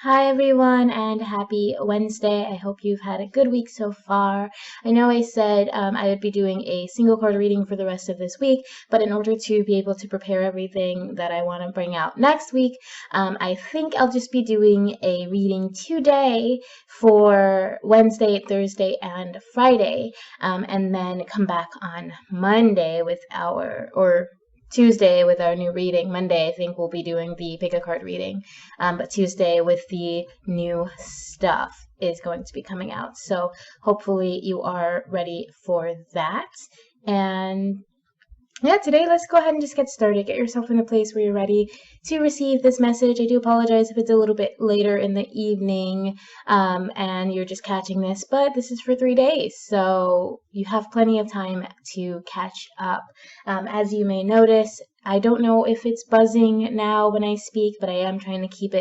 Hi everyone, and happy Wednesday. I hope you've had a good week so far. I know I said I would be doing a single card reading for the rest of this week, but in order to be able to prepare everything that I want to bring out next week, I think I'll just be doing a reading today for Wednesday, Thursday, and Friday, and then come back on Monday with Tuesday with our new reading. Monday, I think we'll be doing the pick a card reading. But Tuesday with the new stuff is going to be coming out. So hopefully you are ready for that. And yeah, today let's go ahead and just get started. Get yourself in a place where you're ready to receive this message. I do apologize if it's a little bit later in the evening and you're just catching this, but this is for 3 days, so you have plenty of time to catch up. As you may notice, I don't know if it's buzzing now when I speak, but I am trying to keep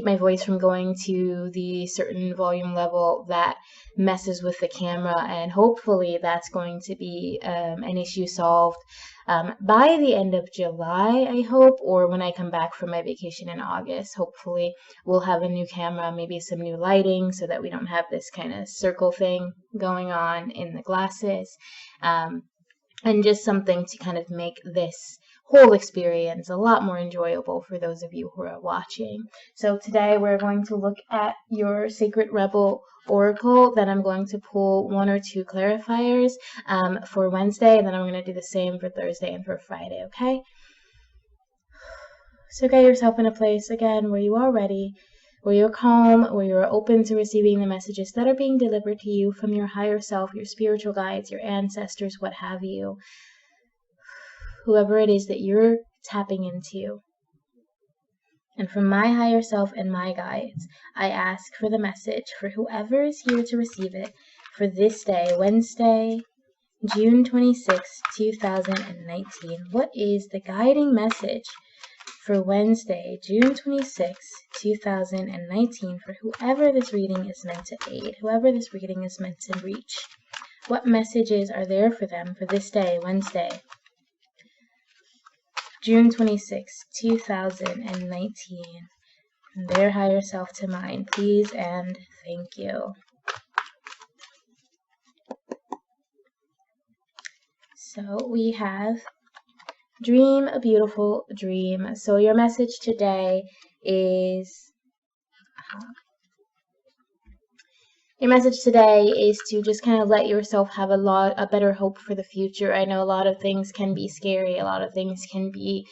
my voice from going to the certain volume level that messes with the camera, and hopefully that's going to be an issue solved by the end of July, I hope, or when I come back from my vacation in August. Hopefully we'll have a new camera, maybe some new lighting so that we don't have this kind of circle thing going on in the glasses, and just something to kind of make this whole experience a lot more enjoyable for those of you who are watching. So today we're going to look at your Sacred Rebel Oracle. Then I'm going to pull 1 or 2 clarifiers for Wednesday, and then I'm going to do the same for Thursday and for Friday, okay? So get yourself in a place, again, where you are ready, where you're calm, where you're open to receiving the messages that are being delivered to you from your higher self, your spiritual guides, your ancestors, what have you. Whoever it is that you're tapping into. And from my higher self and my guides, I ask for the message for whoever is here to receive it for this day, Wednesday, June 26, 2019. What is the guiding message for Wednesday, June 26, 2019, for whoever this reading is meant to aid, whoever this reading is meant to reach? What messages are there for them for this day, Wednesday, June 26, 2019? Their higher self to mine, please and thank you. So we have dream a beautiful dream. So your message today is to just kind of let yourself have a better hope for the future. I know a lot of things can be scary. A lot of things can be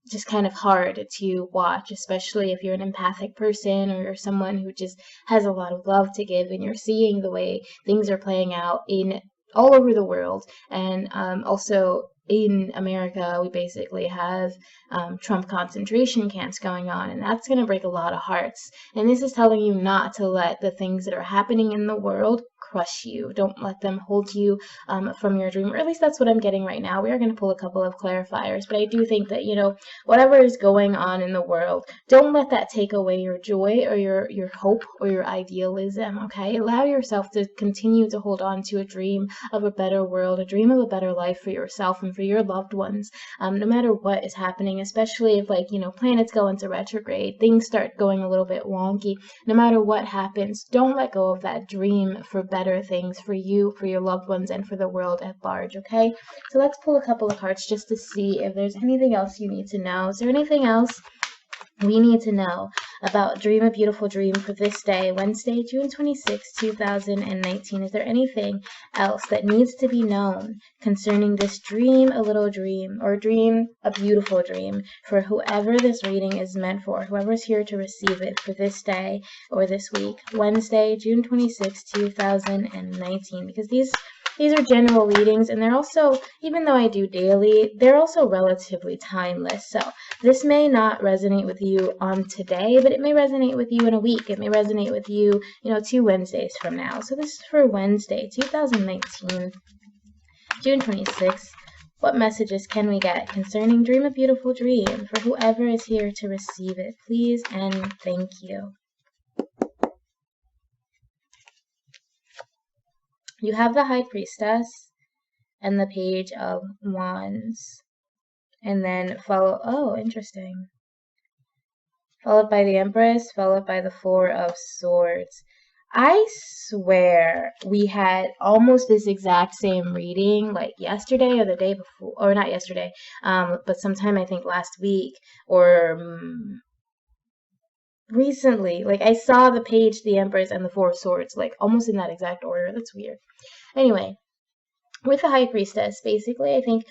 just kind of hard to watch, especially if you're an empathic person or you're someone who just has a lot of love to give, and you're seeing the way things are playing out in all over the world. And also in America, we basically have Trump concentration camps going on, and that's going to break a lot of hearts. And this is telling you not to let the things that are happening in the world crush you. Don't let them hold you from your dream, or at least that's what I'm getting right now. We are going to pull a couple of clarifiers, but I do think that, whatever is going on in the world, don't let that take away your joy or your hope or your idealism, okay? Allow yourself to continue to hold on to a dream of a better world, a dream of a better life for yourself and for your loved ones, no matter what is happening, especially if, planets go into retrograde, things start going a little bit wonky. No matter what happens, don't let go of that dream for better things for you, for your loved ones, and for the world at large, okay? So let's pull a couple of cards just to see if there's anything else you need to know. Is there anything else we need to know about Dream a Beautiful Dream for this day, Wednesday, June 26, 2019? Is there anything else that needs to be known concerning this dream a little dream, or dream a beautiful dream, for whoever this reading is meant for, whoever's here to receive it for this day or this week, Wednesday, June 26, 2019? Because these are general readings, and they're also, even though I do daily, they're also relatively timeless. So this may not resonate with you on today, but it may resonate with you in a week. It may resonate with you, 2 Wednesdays from now. So this is for Wednesday, 2019, June 26th. What messages can we get concerning Dream a Beautiful Dream for whoever is here to receive it? Please and thank you. You have the High Priestess and the Page of Wands. And then follow, oh, interesting. followed by the Empress, followed by the Four of Swords. I swear we had almost this exact same reading like yesterday or the day before, or not yesterday, but sometime I think last week or recently. Like I saw the page, the Empress, and the Four of Swords, like almost in that exact order. That's weird. Anyway, with the High Priestess, basically, I think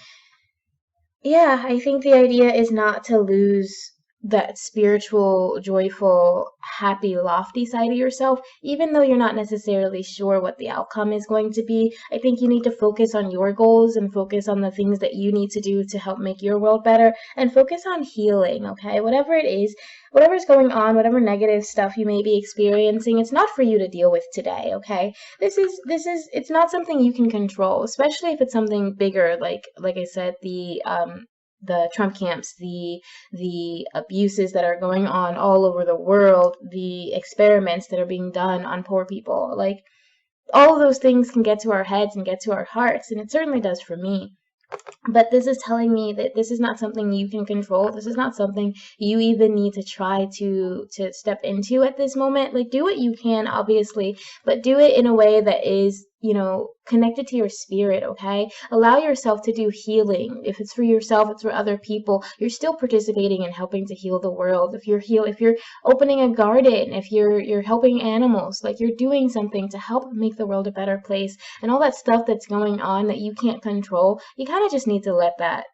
the idea is not to lose that spiritual, joyful, happy, lofty side of yourself, even though you're not necessarily sure what the outcome is going to be. I think you need to focus on your goals and focus on the things that you need to do to help make your world better and focus on healing, okay? Whatever it is, whatever's going on, whatever negative stuff you may be experiencing, it's not for you to deal with today, okay? It's not something you can control, especially if it's something bigger, like I said, the Trump camps, the abuses that are going on all over the world, the experiments that are being done on poor people. Like all of those things can get to our heads and get to our hearts, and it certainly does for me. But this is telling me that this is not something you can control. This is not something you even need to try to step into at this moment. Like do what you can, obviously, but do it in a way that is, connected to your spirit, okay? Allow yourself to do healing. If it's for yourself, it's for other people. You're still participating in helping to heal the world. If you're opening a garden, if you're helping animals, like you're doing something to help make the world a better place, and all that stuff that's going on that you can't control, you kind of just need to let that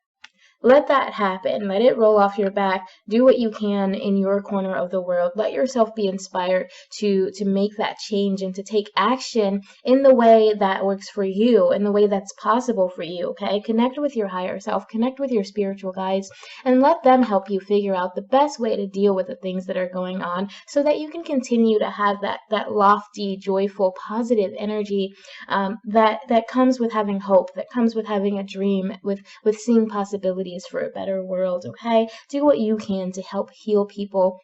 happen. Let it roll off your back. Do what you can in your corner of the world. Let yourself be inspired to make that change and to take action in the way that works for you, in the way that's possible for you, okay? Connect with your higher self, connect with your spiritual guides, and let them help you figure out the best way to deal with the things that are going on so that you can continue to have that lofty, joyful, positive energy that comes with having hope, that comes with having a dream, with seeing possibilities for a better world, okay? Do what you can to help heal people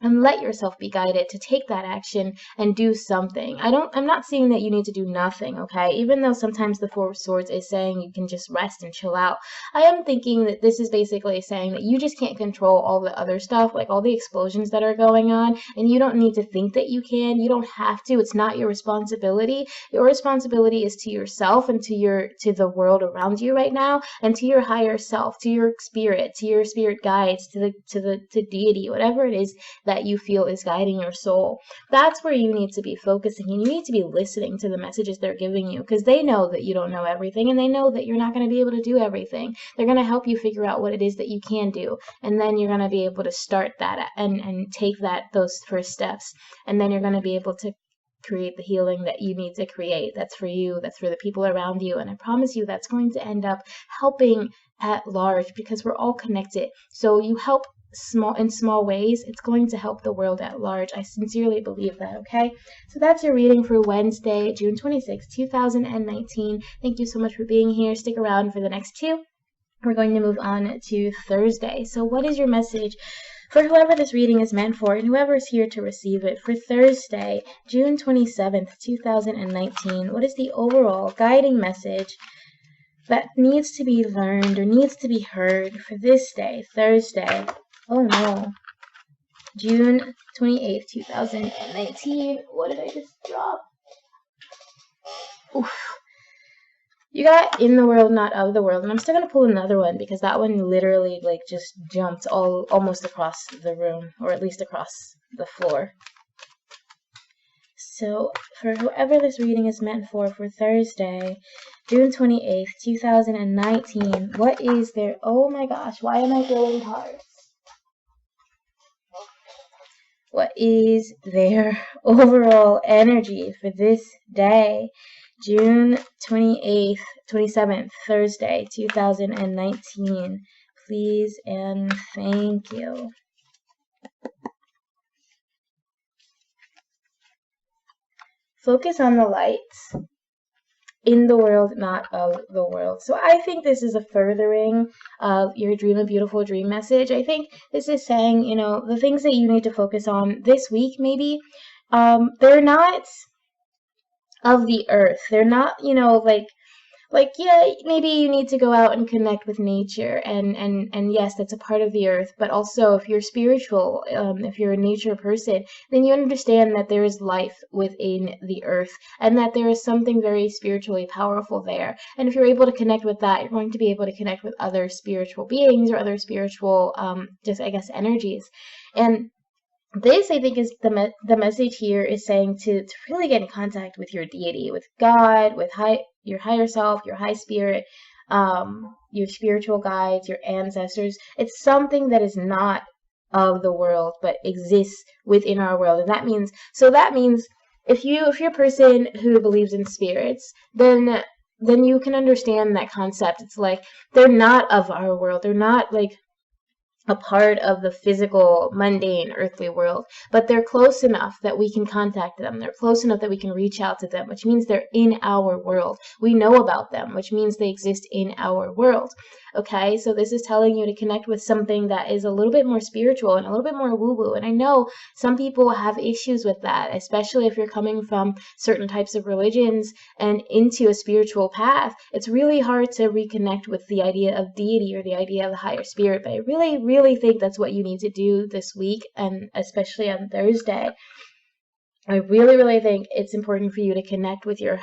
and let yourself be guided to take that action and do something. I'm not saying that you need to do nothing, okay? Even though sometimes the Four of Swords is saying you can just rest and chill out, I am thinking that this is basically saying that you just can't control all the other stuff, like all the explosions that are going on, and you don't need to think that you can. You don't have to. It's not your responsibility. Your responsibility is to yourself and to the world around you right now, and to your higher self, to your spirit guides, to deity, whatever it is that you feel is guiding your soul. That's where you need to be focusing, and you need to be listening to the messages they're giving you, because they know that you don't know everything, and they know that you're not going to be able to do everything. They're going to help you figure out what it is that you can do, and then you're going to be able to start that and take those first steps, and then you're going to be able to create the healing that you need to create. That's for you, that's for the people around you, and I promise you that's going to end up helping at large, because we're all connected. So you help in small ways, it's going to help the world at large. I sincerely believe that, okay? So that's your reading for Wednesday, June 26, 2019. Thank you so much for being here. Stick around for the next two. We're going to move on to Thursday. So what is your message for whoever this reading is meant for and whoever is here to receive it? For Thursday, June 27th, 2019, what is the overall guiding message that needs to be learned or needs to be heard for this day, Thursday? Oh no. June 28th, 2019. What did I just drop? Oof. You got in the world, not of the world. And I'm still going to pull another one because that one literally just jumped almost across the room, or at least across the floor. So for whoever this reading is meant for Thursday, June 28th, 2019, what is their... Oh my gosh, why am I throwing cards? What is their overall energy for this day, June 28th, 27th, Thursday, 2019? Please and thank you. Focus on the lights. In the world, not of the world. So I think this is a furthering of your Dream a Beautiful Dream message. I think this is saying, the things that you need to focus on this week, maybe, they're not of the earth. They're not, like, yeah, maybe you need to go out and connect with nature, and yes, that's a part of the earth, but also if you're spiritual, if you're a nature person, then you understand that there is life within the earth, and that there is something very spiritually powerful there. And if you're able to connect with that, you're going to be able to connect with other spiritual beings or other spiritual, just, I guess, energies. And this, I think, is the message here is saying to really get in contact with your deity, with God, with your higher self, your high spirit, your spiritual guides, your ancestors. It's something that is not of the world but exists within our world, and that means if you're a person who believes in spirits, then you can understand that concept. It's like they're not of our world. They're not like a part of the physical, mundane, earthly world, but they're close enough that we can contact them. They're close enough that we can reach out to them, which means they're in our world. We know about them, which means they exist in our world. Okay, so this is telling you to connect with something that is a little bit more spiritual and a little bit more woo-woo. And I know some people have issues with that, especially if you're coming from certain types of religions and into a spiritual path. It's really hard to reconnect with the idea of deity or the idea of the higher spirit. But I really think that's what you need to do this week, and especially on Thursday. I really think it's important for you to connect with your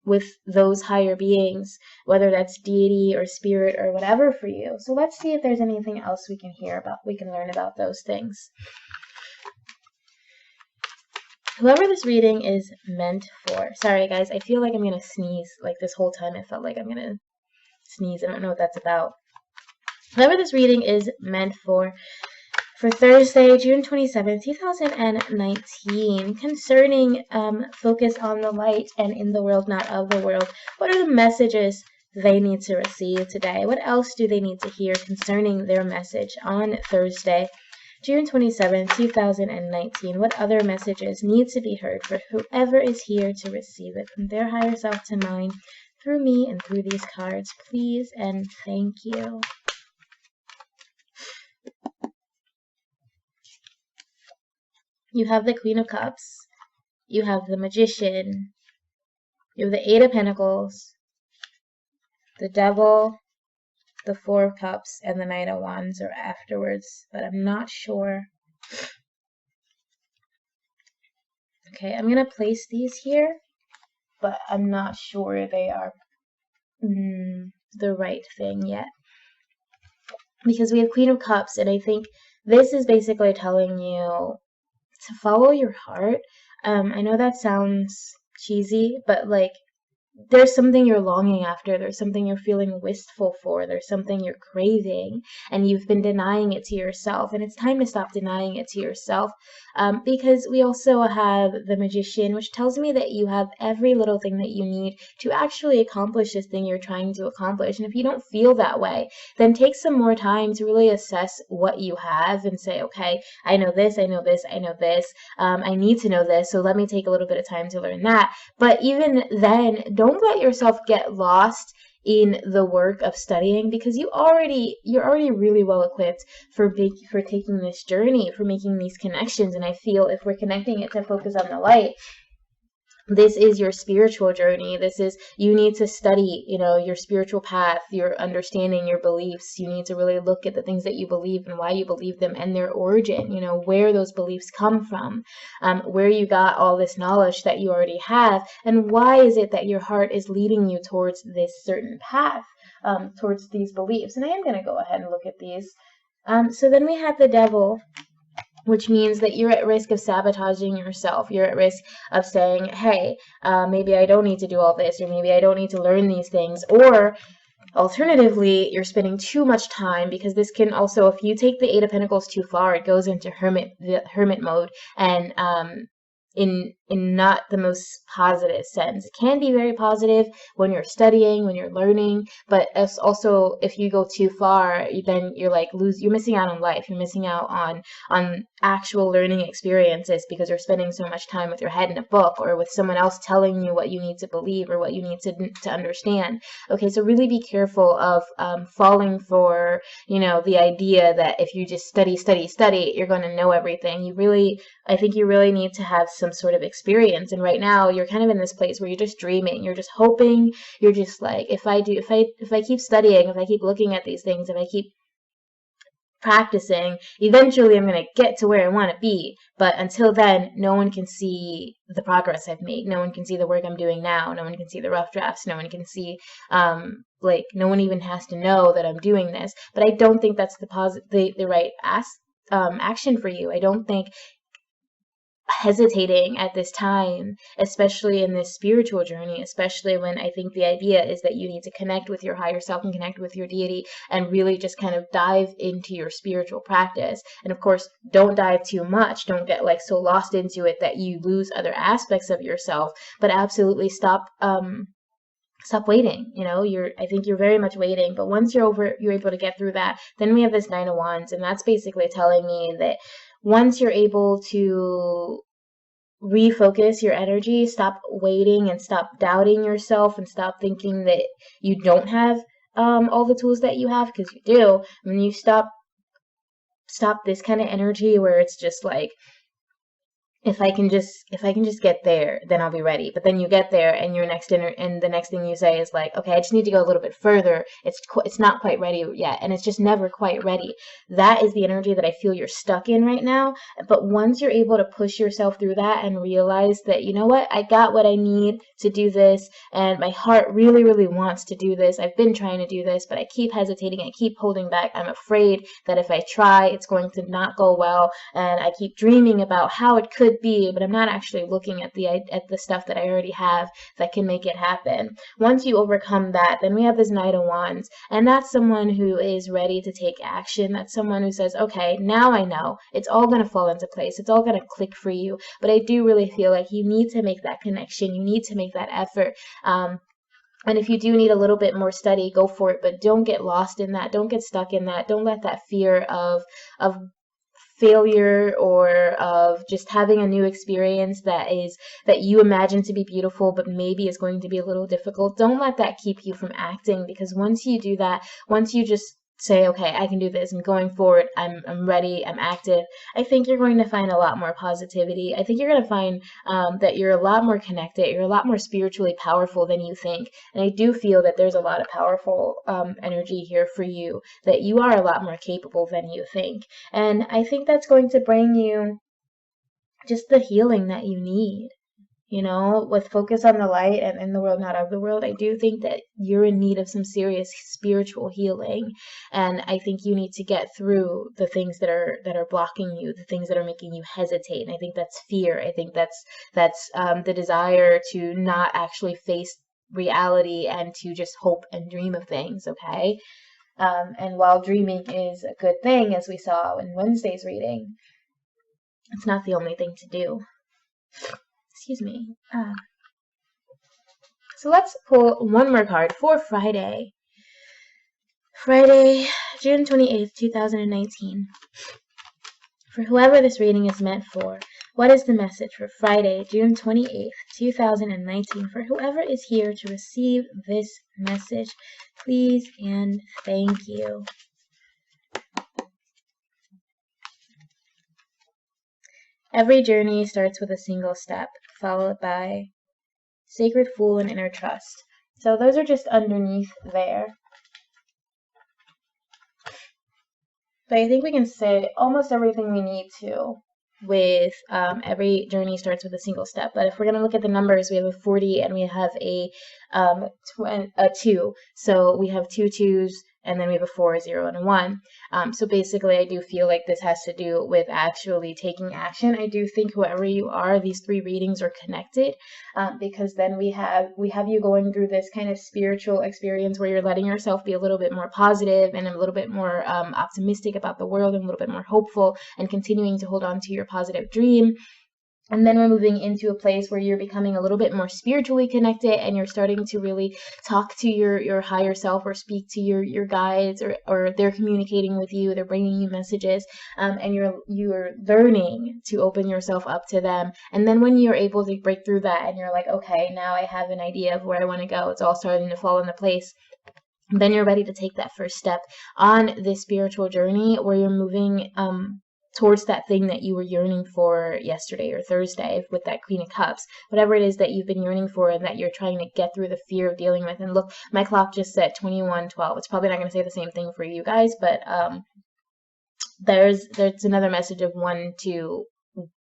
with those higher beings, whether that's deity or spirit or whatever for you. So let's see if there's anything else we can learn about those things. Whoever this reading is meant for. Sorry guys, I feel like I'm gonna sneeze. Like this whole time I felt like I'm gonna sneeze. I don't know what that's about. Whoever this reading is meant for Thursday, June 27th, 2019, concerning focus on the light and in the world, not of the world. What are the messages they need to receive today? What else do they need to hear concerning their message on Thursday, June 27th, 2019? What other messages need to be heard for whoever is here to receive it from their higher self to mine, through me and through these cards, please and thank you. You have the Queen of Cups, you have the Magician, you have the Eight of Pentacles, the Devil, the Four of Cups, and the Knight of Wands are afterwards, but I'm not sure. Okay, I'm going to place these here, but I'm not sure they are the right thing yet. Because we have Queen of Cups, and I think this is basically telling you to follow your heart. I know that sounds cheesy, but like there's something you're longing after, there's something you're feeling wistful for, there's something you're craving, and you've been denying it to yourself, and it's time to stop denying it to yourself, because we also have the Magician, which tells me that you have every little thing that you need to actually accomplish this thing you're trying to accomplish. And if you don't feel that way, then take some more time to really assess what you have and say, okay, I know this, I know this, I know this, I need to know this, so let me take a little bit of time to learn that. But even then, don't let yourself get lost in the work of studying, because you're already really well equipped for taking this journey, for making these connections. And I feel if we're connecting it to focus on the light, this is your spiritual journey. This is, you need to study, your spiritual path, your understanding, your beliefs. You need to really look at the things that you believe and why you believe them and their origin, where those beliefs come from, where you got all this knowledge that you already have, and why is it that your heart is leading you towards this certain path, towards these beliefs. And I am going to go ahead and look at these. So then we have the Devil, which means that you're at risk of sabotaging yourself. You're at risk of saying, hey, maybe I don't need to do all this, or maybe I don't need to learn these things. Or alternatively, you're spending too much time, because this can also, if you take the Eight of Pentacles too far, it goes into hermit mode, and in not the most positive sense. It can be very positive when you're studying, when you're learning, but it's also, if you go too far, then you're missing out on life. You're missing out on actual learning experiences, because you're spending so much time with your head in a book, or with someone else telling you what you need to believe or what you need to understand. Okay, so really be careful of falling for the idea that if you just study, you're going to know everything. I think you really need to have some sort of experience. And right now you're kind of in this place where you're just dreaming, you're just hoping, you're just like, if I keep studying, if I keep looking at these things, if I keep practicing, eventually I'm going to get to where I want to be. But until then, no one can see the progress I've made. No one can see the work I'm doing now. No one can see the rough drafts. No one can see, no one even has to know that I'm doing this. But I don't think that's the right action for you. I don't think hesitating at this time, especially in this spiritual journey, especially when I think the idea is that you need to connect with your higher self and connect with your deity and really just kind of dive into your spiritual practice. And of course, don't dive too much. Don't get like so lost into it that you lose other aspects of yourself, but absolutely stop waiting. I think you're very much waiting, but once you're able to get through that, then we have this Nine of Wands, and that's basically telling me that once you're able to refocus your energy, stop waiting and stop doubting yourself and stop thinking that you don't have all the tools that you have, because you do. When you stop this kind of energy where it's just like, if I can just get there, then I'll be ready. But then you get there, and and the next thing you say is like, okay, I just need to go a little bit further. It's not quite ready yet, and it's just never quite ready. That is the energy that I feel you're stuck in right now. But once you're able to push yourself through that and realize that, you know what, I got what I need to do this, and my heart really, really wants to do this. I've been trying to do this, but I keep hesitating. I keep holding back. I'm afraid that if I try, it's going to not go well, and I keep dreaming about how it could be, but I'm not actually looking at the stuff that I already have that can make it happen. Once you overcome that, then we have this Knight of Wands, and that's someone who is ready to take action. That's someone who says, okay, now I know. It's all going to fall into place. It's all going to click for you. But I do really feel like you need to make that connection. You need to make that effort. And if you do need a little bit more study, go for it, but don't get lost in that. Don't get stuck in that. Don't let that fear of failure or of just having a new experience that you imagine to be beautiful but maybe is going to be a little difficult. Don't let that keep you from acting, because once you do that, once you just say, okay, I can do this, I'm going forward, I'm ready, I'm active, I think you're going to find a lot more positivity. I think you're going to find that you're a lot more connected, you're a lot more spiritually powerful than you think. And I do feel that there's a lot of powerful energy here for you, that you are a lot more capable than you think. And I think that's going to bring you just the healing that you need. With focus on the light and in the world, not of the world, I do think that you're in need of some serious spiritual healing. And I think you need to get through the things that are blocking you, the things that are making you hesitate. And I think that's fear. I think that's the desire to not actually face reality and to just hope and dream of things, okay? And while dreaming is a good thing, as we saw in Wednesday's reading, it's not the only thing to do. Excuse me. So let's pull one more card for Friday. Friday, June 28th, 2019. For whoever this reading is meant for, what is the message for Friday, June 28th, 2019? For whoever is here to receive this message, please and thank you. Every journey starts with a single step, followed by Sacred Fool and Inner Trust. So those are just underneath there. But I think we can say almost everything we need to with every journey starts with a single step. But if we're going to look at the numbers, we have a 40 and we have a 2. So we have 2 2s, and then we have a 4, a 0, and a 1. So basically, I do feel like this has to do with actually taking action. I do think whoever you are, these 3 readings are connected, because then we have you going through this kind of spiritual experience where you're letting yourself be a little bit more positive and a little bit more optimistic about the world and a little bit more hopeful and continuing to hold on to your positive dream. And then we're moving into a place where you're becoming a little bit more spiritually connected, and you're starting to really talk to your higher self or speak to your guides, or they're communicating with you, they're bringing you messages, and you're learning to open yourself up to them. And then when you're able to break through that and you're like, okay, now I have an idea of where I want to go, it's all starting to fall into place. Then you're ready to take that first step on this spiritual journey where you're moving towards that thing that you were yearning for yesterday or Thursday with that Queen of Cups, whatever it is that you've been yearning for and that you're trying to get through the fear of dealing with. And look, my clock just said 21:12. It's probably not going to say the same thing for you guys, but there's another message of 1-2-1-2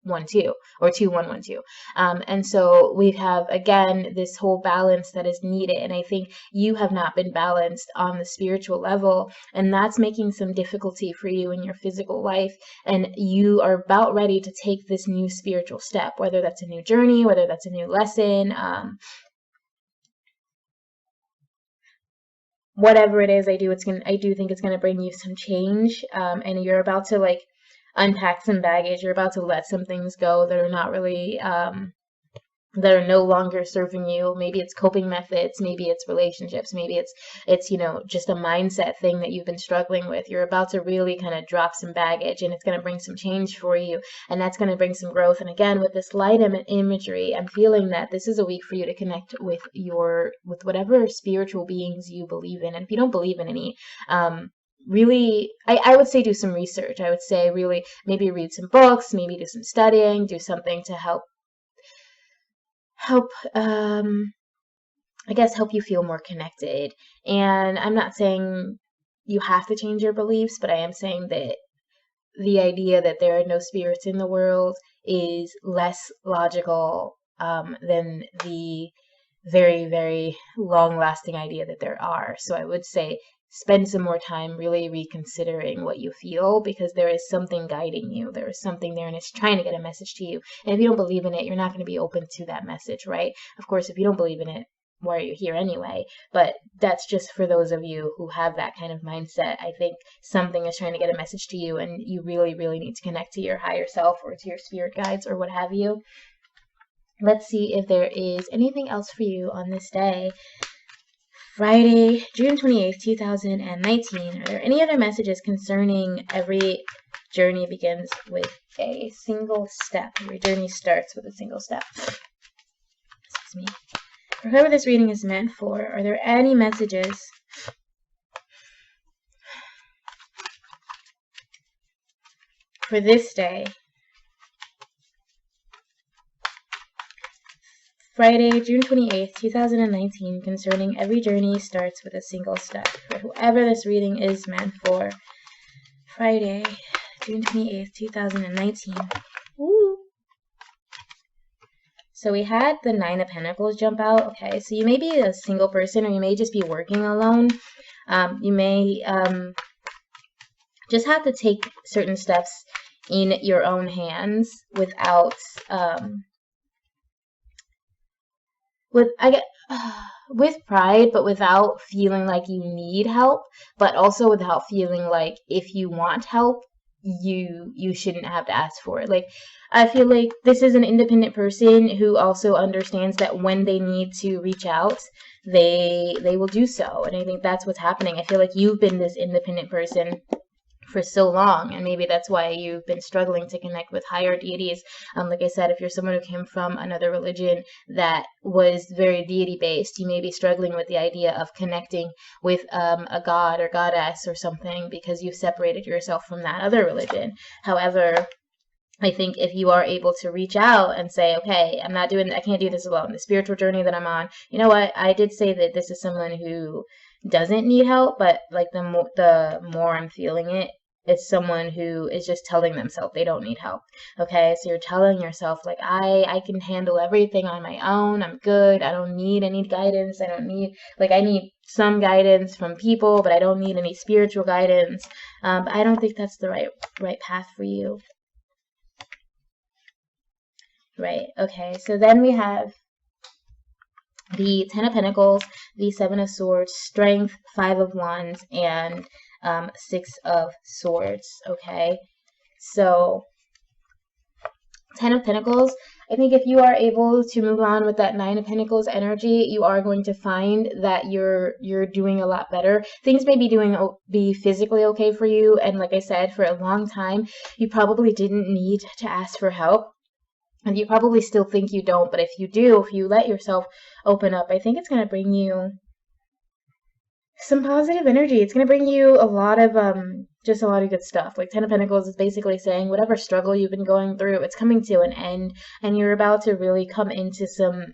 or 2-1-1-2. And so we have, again, this whole balance that is needed. And I think you have not been balanced on the spiritual level, and that's making some difficulty for you in your physical life. And you are about ready to take this new spiritual step, whether that's a new journey, whether that's a new lesson, whatever it is. I do think it's gonna bring you some change, and you're about to like unpack some baggage. You're about to let some things go that are not really that are no longer serving you. Maybe it's coping methods, maybe it's relationships, maybe it's just a mindset thing that you've been struggling with. You're about to really kind of drop some baggage, and it's going to bring some change for you, and that's going to bring some growth. And again, with this light imagery, I'm feeling that this is a week for you to connect with whatever spiritual beings you believe in. And if you don't believe in any, really, I would say do some research. I would say really maybe read some books, maybe do some studying, do something to help I guess help you feel more connected. And I'm not saying you have to change your beliefs, but I am saying that the idea that there are no spirits in the world is less logical than the very, very long-lasting idea that there are. So I would say spend some more time really reconsidering what you feel, because there is something guiding you. There is something there, and it's trying to get a message to you. And if you don't believe in it, you're not going to be open to that message, right? Of course, if you don't believe in it, why are you here anyway? But that's just for those of you who have that kind of mindset. I think something is trying to get a message to you, and you really, really need to connect to your higher self or to your spirit guides or what have you. Let's see if there is anything else for you on this day. Friday, June 28th, 2019. Are there any other messages concerning every journey begins with a single step? Every journey starts with a single step. Excuse me. For whoever this reading is meant for, are there any messages for this day? Friday, June 28th, 2019, concerning every journey starts with a single step. For whoever this reading is meant for, Friday, June 28th, 2019. Woo! So we had the 9 of Pentacles jump out. Okay, so you may be a single person, or you may just be working alone. You may just have to take certain steps in your own hands without with pride, but without feeling like you need help, but also without feeling like if you want help, you shouldn't have to ask for it. Like, I feel like this is an independent person who also understands that when they need to reach out, they will do so. And I think that's what's happening. I feel like you've been this independent person for so long, and maybe that's why you've been struggling to connect with higher deities. Like I said, if you're someone who came from another religion that was very deity based, you may be struggling with the idea of connecting with a god or goddess or something, because you've separated yourself from that other religion. However, I think if you are able to reach out and say, okay, I can't do this alone. The spiritual journey that I'm on, you know what? I did say that this is someone who doesn't need help, but like the more I'm feeling it, it's someone who is just telling themselves they don't need help. Okay, so you're telling yourself, like, I can handle everything on my own. I'm good. I don't need any guidance. I need some guidance from people, but I don't need any spiritual guidance. But I don't think that's the right path for you. Right, okay, so then we have the 10 of Pentacles, the 7 of Swords, Strength, 5 of Wands, and 6 of Swords, okay? So, 10 of Pentacles, I think if you are able to move on with that 9 of Pentacles energy, you are going to find that you're doing a lot better. Things may be physically okay for you, and like I said, for a long time, you probably didn't need to ask for help. And you probably still think you don't, but if you let yourself open up, I think it's going to bring you some positive energy. It's going to bring you a lot of just a lot of good stuff. Like Ten of Pentacles is basically saying whatever struggle you've been going through, it's coming to an end, and you're about to really come into some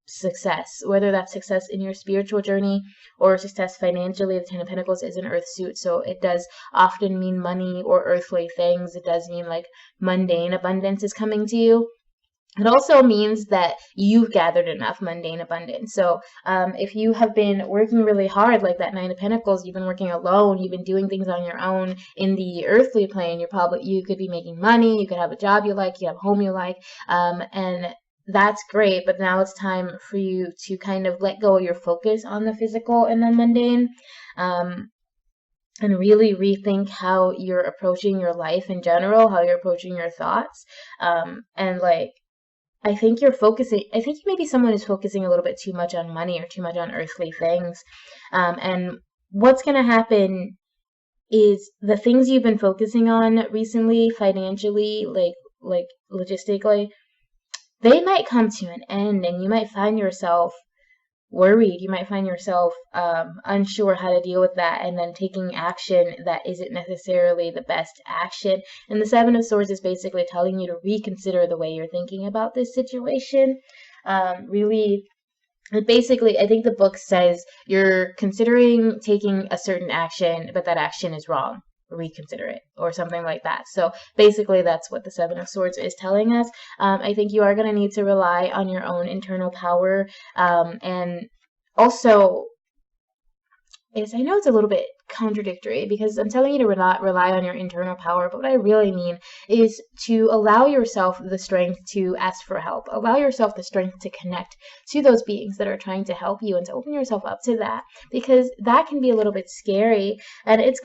success, whether that's success in your spiritual journey or success financially. The Ten of Pentacles is an earth suit, so it does often mean money or earthly things. It does mean like mundane abundance is coming to you. It also means that you've gathered enough mundane abundance. So if you have been working really hard, like that Nine of Pentacles, you've been working alone, you've been doing things on your own in the earthly plane, you could be making money, you could have a job you like, you have a home you like, and that's great. But now it's time for you to kind of let go of your focus on the physical and the mundane. And really rethink how you're approaching your life in general, how you're approaching your thoughts, and like, I think you may be someone who's focusing a little bit too much on money or too much on earthly things. And what's going to happen is the things you've been focusing on recently, financially, like logistically, they might come to an end, and you might find yourself worried. You might find yourself unsure how to deal with that, and then taking action that isn't necessarily the best action. And the Seven of Swords is basically telling you to reconsider the way you're thinking about this situation. Really, basically, I think the book says you're considering taking a certain action, but that action is wrong. Reconsider it, or something like that. So basically that's what the Seven of Swords is telling us. I think you are going to need to rely on your own internal power, and also I know it's a little bit contradictory, because I'm telling you to rely on your internal power, but what I really mean is to allow yourself the strength to ask for help, allow yourself the strength to connect to those beings that are trying to help you, and to open yourself up to that, because that can be a little bit scary, and it's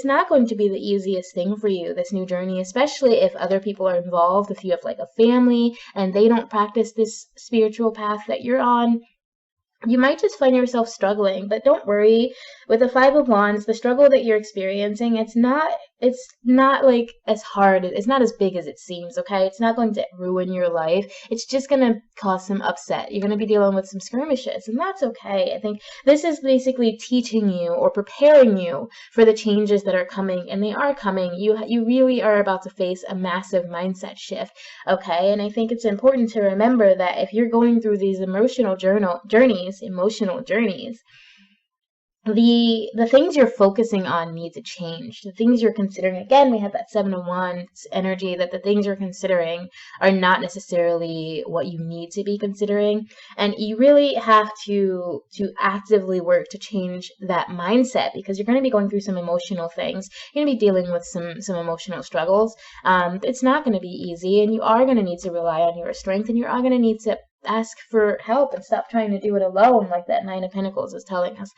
not going to be the easiest thing for you, this new journey, especially if other people are involved, if you have like a family and they don't practice this spiritual path that you're on. You might just find yourself struggling, but don't worry. With the Five of Wands, the struggle that you're experiencing, it's not like as hard, it's not as big as it seems, okay? It's not going to ruin your life. It's just going to cause some upset. You're going to be dealing with some skirmishes, and that's okay. I think this is basically teaching you or preparing you for the changes that are coming, and they are coming. You really are about to face a massive mindset shift, okay? And I think it's important to remember that if you're going through these emotional journeys, the things you're focusing on need to change. The things you're considering, again, we have that Seven of Wands energy, that the things you're considering are not necessarily what you need to be considering, and you really have to actively work to change that mindset, because you're going to be going through some emotional things. You're going to be dealing with some emotional struggles. It's not going to be easy, and you are going to need to rely on your strength, and you are going to need to ask for help and stop trying to do it alone, like that Nine of Pentacles is telling us.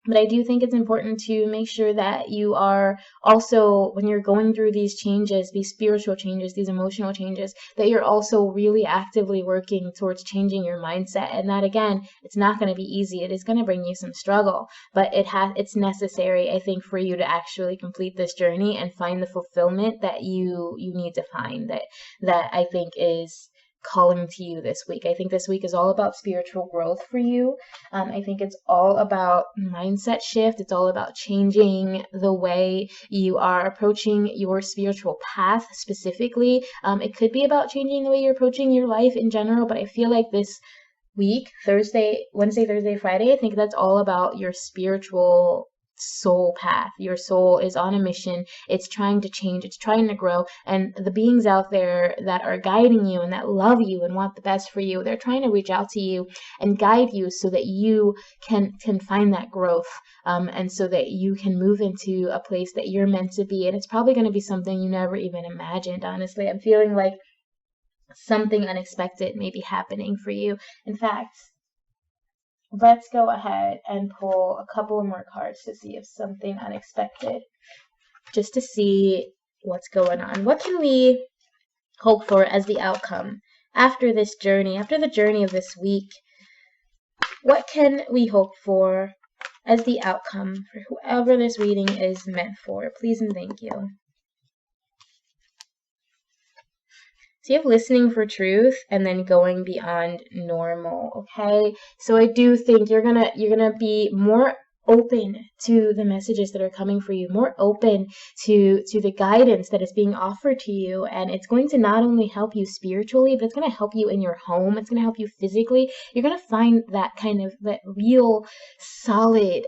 But I do think it's important to make sure that you are also, when you're going through these changes, these spiritual changes, these emotional changes, that you're also really actively working towards changing your mindset. And that, again, it's not going to be easy. It is going to bring you some struggle, but it's necessary, I think, for you to actually complete this journey and find the fulfillment that you need to find, that I think is calling to you this week. I think this week is all about spiritual growth for you. I think it's all about mindset shift. It's all about changing the way you are approaching your spiritual path specifically. It could be about changing the way you're approaching your life in general, but I feel like this week, Wednesday, Thursday, Friday, I think that's all about your spiritual soul path. Your soul is on a mission. It's trying to change. It's trying to grow. And the beings out there that are guiding you and that love you and want the best for you, they're trying to reach out to you and guide you so that you can find that growth, and so that you can move into a place that you're meant to be. And it's probably going to be something you never even imagined, honestly. I'm feeling like something unexpected may be happening for you. In fact, let's go ahead and pull a couple more cards to see if something unexpected, just to see what's going on. What can we hope for as the outcome after this journey, after the journey of this week? What can we hope for as the outcome for whoever this reading is meant for? Please and thank you. So you have listening for truth and then going beyond normal, okay? So I do think you're gonna be more open to the messages that are coming for you, more open to the guidance that is being offered to you. And it's going to not only help you spiritually, but it's going to help you in your home. It's going to help you physically. You're going to find that kind of, that real solid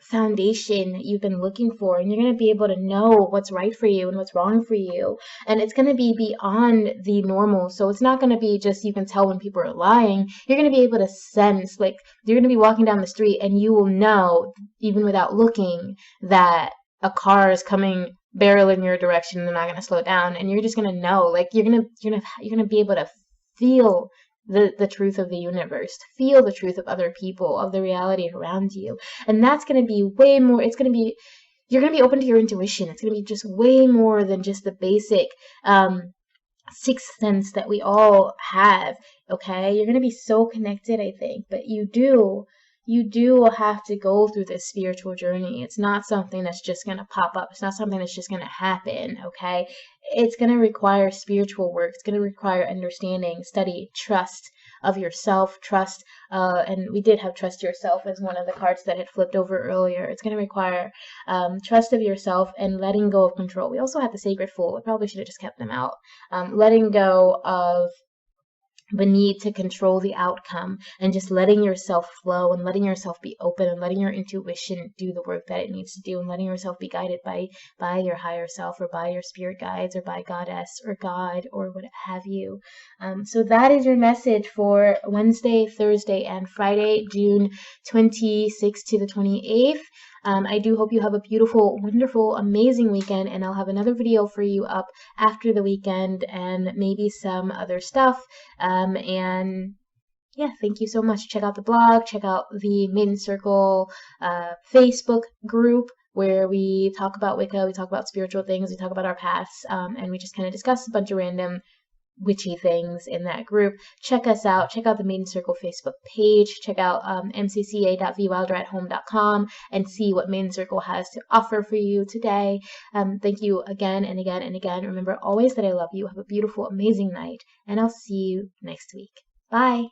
foundation that you've been looking for, and you're going to be able to know what's right for you and what's wrong for you. And it's going to be beyond the normal. So it's not going to be just you can tell when people are lying. You're going to be able to sense, like, you're going to be walking down the street and you will know, even without looking, that a car is coming barreling your direction and they're not going to slow down, and you're just going to know, like, you're going to be able to feel the truth of the universe, feel the truth of other people, of the reality around you. And that's going to be way more, it's going to be, you're going to be open to your intuition. It's going to be just way more than just the basic sixth sense that we all have. Okay, you're going to be so connected, I think, but you do have to go through this spiritual journey. It's not something that's just going to pop up. It's not something that's just going to happen. Okay, it's going to require spiritual work. It's going to require understanding, study, trust of yourself, trust, and we did have trust yourself as one of the cards that had flipped over earlier. It's going to require trust of yourself and letting go of control. We also had the Sacred Fool. I probably should have just kept them out. Letting go of the need to control the outcome, and just letting yourself flow and letting yourself be open and letting your intuition do the work that it needs to do, and letting yourself be guided by your higher self, or by your spirit guides, or by Goddess or God, or what have you. So that is your message for Wednesday, Thursday, and Friday, June 26th to the 28th. I do hope you have a beautiful, wonderful, amazing weekend, and I'll have another video for you up after the weekend, and maybe some other stuff. And yeah, thank you so much. Check out the blog, check out the Maiden Circle Facebook group, where we talk about Wicca, we talk about spiritual things, we talk about our paths, and we just kind of discuss a bunch of random witchy things in that group. Check us out. Check out the Maiden Circle Facebook page. Check out mcca.vwilderatHome.com and see what Maiden Circle has to offer for you today. Thank you again and again and again. Remember always that I love you. Have a beautiful, amazing night, and I'll see you next week. Bye.